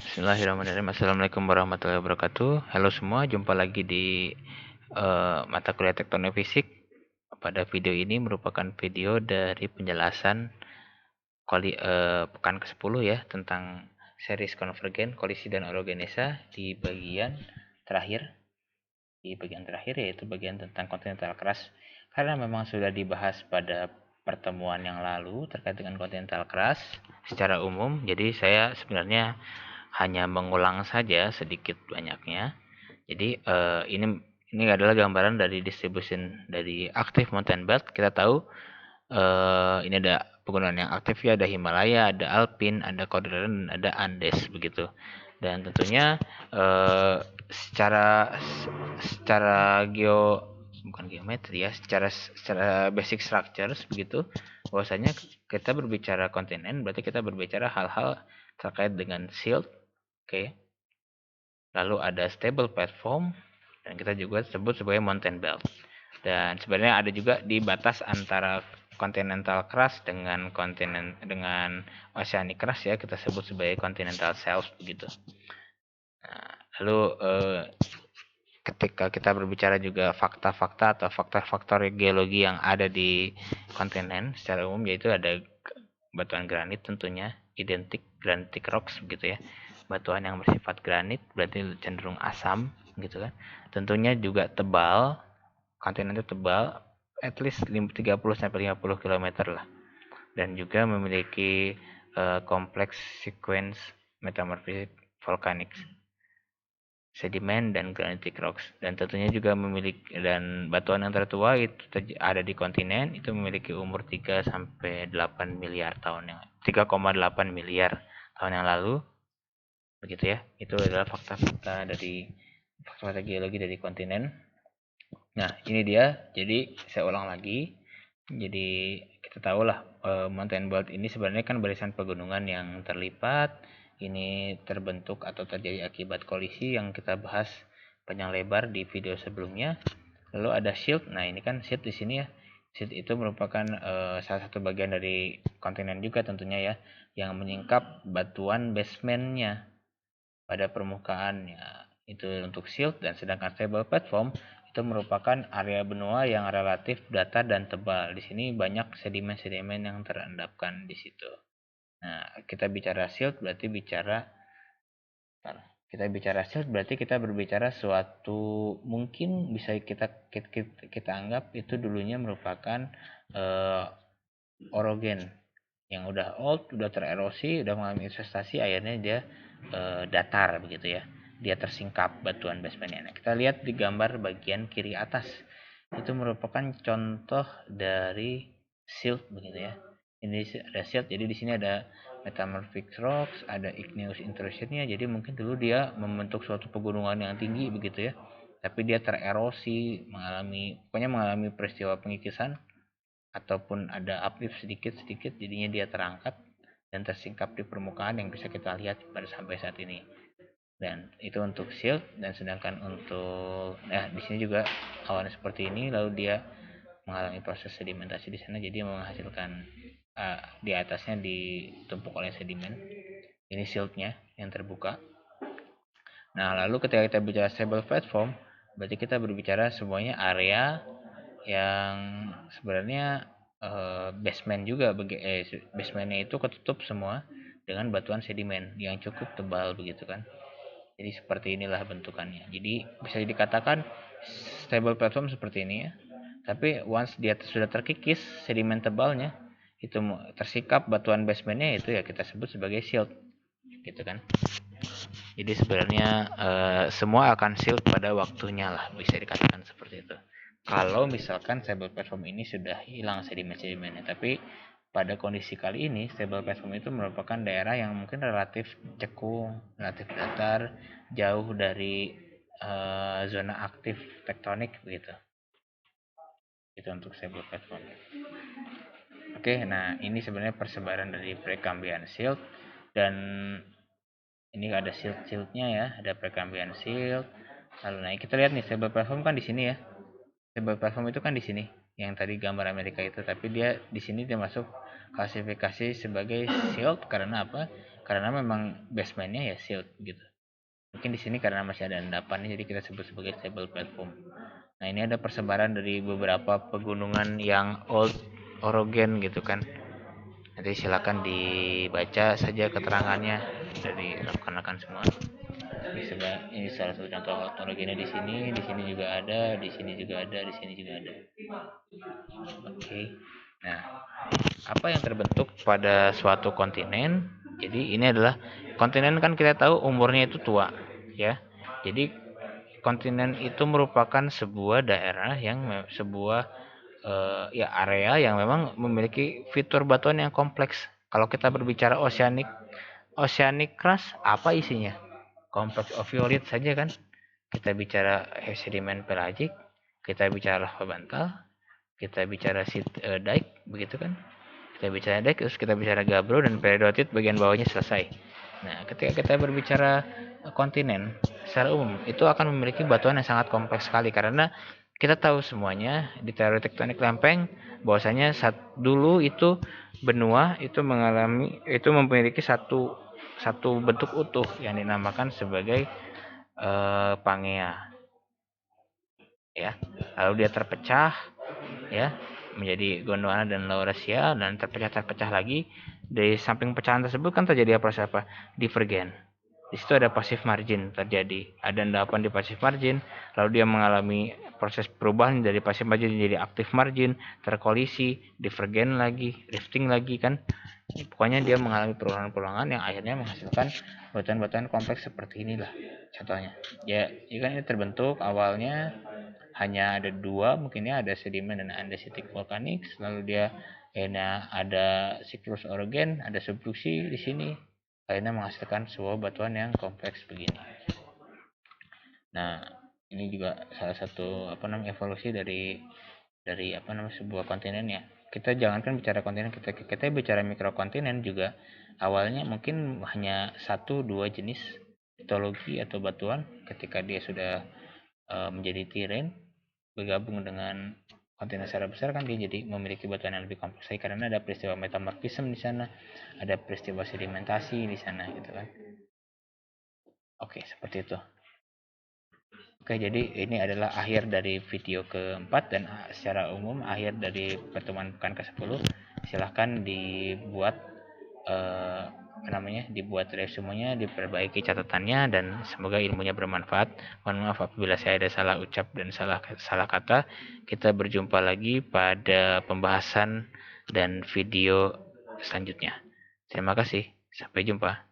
Bismillahirrahmanirrahim. Assalamualaikum warahmatullahi wabarakatuh. Halo semua, jumpa lagi di mata kuliah tektonik fisik. Pada video ini merupakan video dari penjelasan pekan ke-10 ya, tentang series konvergen, kolisi dan orogenesa di bagian terakhir. Di bagian terakhir yaitu bagian tentang kontinental crust. Karena memang sudah dibahas pada pertemuan yang lalu terkait dengan kontinental crust secara umum, jadi saya sebenarnya hanya mengulang saja sedikit banyaknya. Jadi ini adalah gambaran dari distribution dari active mountain belt. Kita tahu ini ada pegunungan yang aktif ya, ada Himalaya, ada Alpine, ada Cordillera, dan ada Andes begitu. Dan tentunya secara bukan geometri ya, secara basic structures begitu, bahwasanya kita berbicara kontinen berarti kita berbicara hal-hal terkait dengan silt. Oke. Lalu ada stable platform dan kita juga sebut sebagai mountain belt. Dan sebenarnya ada juga di batas antara continental crust dengan oceanic crust ya, kita sebut sebagai continental shelf begitu. Nah, lalu ketika kita berbicara juga fakta-fakta atau faktor-faktor geologi yang ada di kontinen secara umum, yaitu ada batuan granit tentunya, identik granitic rocks begitu ya. Batuan yang bersifat granit berarti cenderung asam gitu kan. Tentunya juga tebal, kontinen itu tebal, at least 30 sampai 50 km lah. Dan juga memiliki kompleks sequence metamorphic volcanic sedimen dan granitic rocks, dan tentunya juga memiliki, dan batuan yang tertua itu ada di kontinen itu memiliki umur 3 sampai 8 miliar tahun yang 3,8 miliar tahun yang lalu begitu ya. Itu adalah fakta-fakta dari fakta geologi dari kontinen. Nah, ini dia. Jadi saya ulang lagi. Jadi kita tahu lah mountain belt ini sebenarnya kan barisan pegunungan yang terlipat. Ini terbentuk atau terjadi akibat kolisi yang kita bahas panjang lebar di video sebelumnya. Lalu ada shield. Nah, ini kan shield di sini ya. Shield itu merupakan salah satu bagian dari kontinen juga tentunya ya, yang menyingkap batuan basementnya pada permukaannya. Itu untuk shield. Dan sedangkan stable platform itu merupakan area benua yang relatif datar dan tebal. Di sini banyak sedimen-sedimen yang terendapkan di situ. Nah, kita bicara shield berarti kita berbicara suatu, mungkin bisa kita anggap itu dulunya merupakan orogen yang udah old, udah tererosi, udah mengalami investasi, akhirnya dia datar begitu ya. Dia tersingkap batuan basementnya. Nah, kita lihat di gambar bagian kiri atas. Itu merupakan contoh dari silt begitu ya. Ini ada silt, jadi di sini ada metamorphic rocks, ada igneous intrusionnya. Jadi mungkin dulu dia membentuk suatu pegunungan yang tinggi begitu ya. Tapi dia tererosi, mengalami peristiwa pengikisan ataupun ada uplift sedikit-sedikit, jadinya dia terangkat dan tersingkap di permukaan yang bisa kita lihat pada sampai saat ini. Dan itu untuk shield. Dan sedangkan untuk di sini juga awalnya seperti ini, lalu dia mengalami proses sedimentasi di sana, jadi menghasilkan di atasnya ditumpuk oleh sedimen. Ini shieldnya yang terbuka. Nah, lalu ketika kita bicara stable platform, berarti kita berbicara semuanya area yang sebenarnya basement juga, basementnya itu ketutup semua dengan batuan sedimen yang cukup tebal begitu kan. Jadi seperti inilah bentukannya. Jadi bisa dikatakan stable platform seperti ini ya. Tapi once dia sudah terkikis sedimen tebalnya, itu tersikap batuan basementnya, itu ya kita sebut sebagai silt gitu kan. Jadi sebenarnya semua akan silt pada waktunya lah, bisa dikatakan seperti itu. Kalau misalkan stable platform ini sudah hilang sedimen-sedimennya, tapi pada kondisi kali ini stable platform itu merupakan daerah yang mungkin relatif cekung, relatif datar, jauh dari zona aktif tektonik begitu. Itu untuk stable platform. Oke, nah ini sebenarnya persebaran dari Precambrian silt, dan ini ada silt-siltnya ya, ada Precambrian silt. Lalu nah kita lihat nih stable platform kan di sini ya. Stable platform itu kan di sini, yang tadi gambar Amerika itu, tapi dia di sini dia masuk klasifikasi sebagai silt karena apa? karena memang basementnya ya sealed gitu. Mungkin di sini karena masih ada endapannya jadi kita sebut sebagai stable platform. Nah, ini ada persebaran dari beberapa pegunungan yang old orogen gitu kan. Nanti silakan dibaca saja keterangannya dari rekan-rekan semua. Ini salah satu contoh old orogennya di sini juga ada, di sini juga ada, di sini juga ada. Oke. Nah, apa yang terbentuk pada suatu kontinen? Jadi ini adalah kontinen kan kita tahu umurnya itu tua, ya. Jadi kontinen itu merupakan sebuah daerah yang sebuah ya area yang memang memiliki fitur batuan yang kompleks. Kalau kita berbicara oceanic crust, apa isinya? Kompleks oviolit saja kan. Kita bicara sedimen pelagik, kita bicara lava bantal, kita bicara dike, begitu kan? Kita bicara dike, terus kita bicara gabbro dan peridotit bagian bawahnya selesai. Nah, ketika kita berbicara kontinen secara umum, itu akan memiliki batuan yang sangat kompleks sekali karena kita tahu semuanya di teori tektonik lempeng bahwasanya dulu itu benua itu memiliki satu bentuk utuh yang dinamakan sebagai Pangea, ya. Lalu dia terpecah, ya, menjadi Gondwana dan Laurasia dan terpecah lagi. Dari samping pecahan tersebut kan terjadi proses apa? Divergen. Di situ ada passive margin terjadi, ada endapan di passive margin, lalu dia mengalami proses perubahan dari passive margin menjadi active margin, terkolisi, divergen lagi, rifting lagi kan. Pokoknya dia mengalami perubahan-perubahan yang akhirnya menghasilkan batuan-batuan kompleks seperti inilah contohnya. Ya kan ini terbentuk awalnya hanya ada dua, mungkin ya, ada sedimen dan andesitic volcanics, lalu dia ada siklus orogen, ada subduksi di sini, akhirnya menghasilkan sebuah batuan yang kompleks begini. Nah, ini juga salah satu evolusi dari sebuah kontinen ya. Kita jangankan bicara kontinen, kita bicara mikrokontinen juga awalnya mungkin hanya 1-2 jenis litologi atau batuan. Ketika dia sudah menjadi terrain bergabung dengan kontinen secara besar kan dia jadi memiliki batuan yang lebih kompleks karena ada peristiwa metamorfisme di sana, ada peristiwa sedimentasi di sana gitu kan. Oke, seperti itu. Oke, jadi ini adalah akhir dari video keempat dan secara umum akhir dari pertemuan pekan ke-10. Silahkan dibuat dibuat resumenya, diperbaiki catatannya, dan semoga ilmunya bermanfaat. Mohon maaf apabila saya ada salah ucap dan salah kata. Kita berjumpa lagi pada pembahasan dan video selanjutnya. Terima kasih. Sampai jumpa.